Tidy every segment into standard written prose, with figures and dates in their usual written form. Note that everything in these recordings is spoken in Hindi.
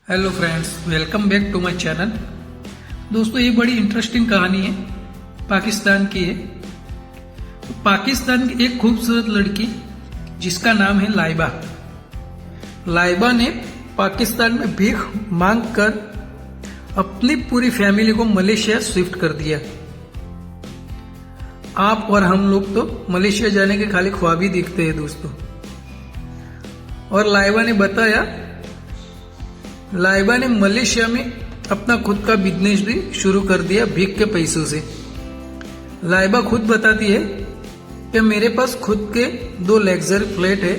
Hello friends, welcome back to my channel. दोस्तों, ये बड़ी इंटरेस्टिंग कहानी है, पाकिस्तान की है। तो पाकिस्तान की एक खूबसूरत लड़की जिसका नाम है लाइबा। लाइबा ने पाकिस्तान में भीख मांग कर अपनी पूरी फैमिली को मलेशिया शिफ्ट कर दिया। आप और हम लोग तो मलेशिया जाने के खाली ख्वाब ही देखते हैं दोस्तों। और लाइबा ने बताया, लाइबा ने मलेशिया में अपना खुद का बिजनेस भी शुरू कर दिया भीख के पैसों से। लाइबा खुद बताती है कि मेरे पास खुद के 2 लग्जरी फ्लैट है,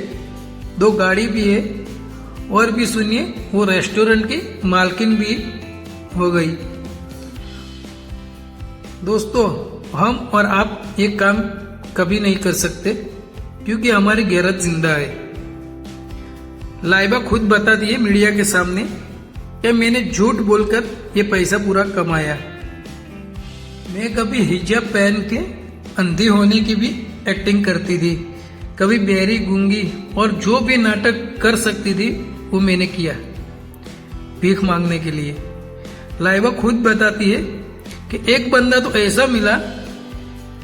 2 गाड़ी भी है, और भी सुनिए, वो रेस्टोरेंट की मालकिन भी हो गई। दोस्तों, हम और आप ये काम कभी नहीं कर सकते क्योंकि हमारी गैरत जिंदा है। लाइबा खुद बताती है मीडिया के सामने कि मैंने झूठ बोलकर ये पैसा पूरा कमाया। मैं कभी हिजाब पहन के अंधी होने की भी एक्टिंग करती थी, कभी बहरी, गूंगी, और जो भी नाटक कर सकती थी वो मैंने किया भीख मांगने के लिए। लाइबा खुद बताती है कि एक बंदा तो ऐसा मिला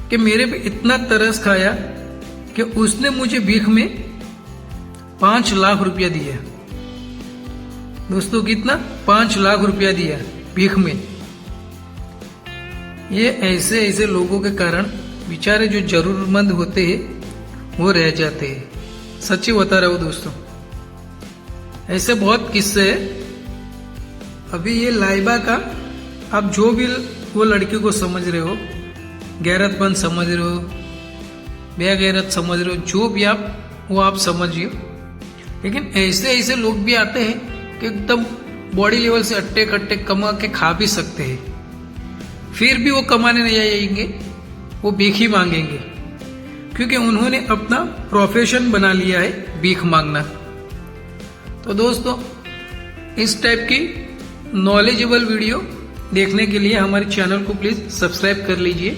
कि मेरे पे इतना तरस खाया कि उसने मुझे भीख में 5 लाख रुपया दिया। दोस्तों, कितना? 5 लाख रुपया दिया भीख में। ये ऐसे ऐसे लोगों के कारण बेचारे जो जरूरतमंद होते हैं वो रह जाते हैं। सच्ची बता रहा हूं दोस्तों, ऐसे बहुत किस्से हैं। अभी ये लाइबा का, आप जो भी वो लड़की को समझ रहे हो, गैरतमंद समझ रहे हो, बेगैरत समझ रहे हो, जो भी वो आप समझिए, लेकिन ऐसे ऐसे लोग भी आते हैं कि एकदम बॉडी लेवल से अट्टे कट्टे कमा के खा भी सकते हैं, फिर भी वो कमाने नहीं आएंगे, वो भीख ही मांगेंगे क्योंकि उन्होंने अपना प्रोफेशन बना लिया है भीख मांगना। तो दोस्तों, इस टाइप की नॉलेजेबल वीडियो देखने के लिए हमारे चैनल को प्लीज सब्सक्राइब कर लीजिए।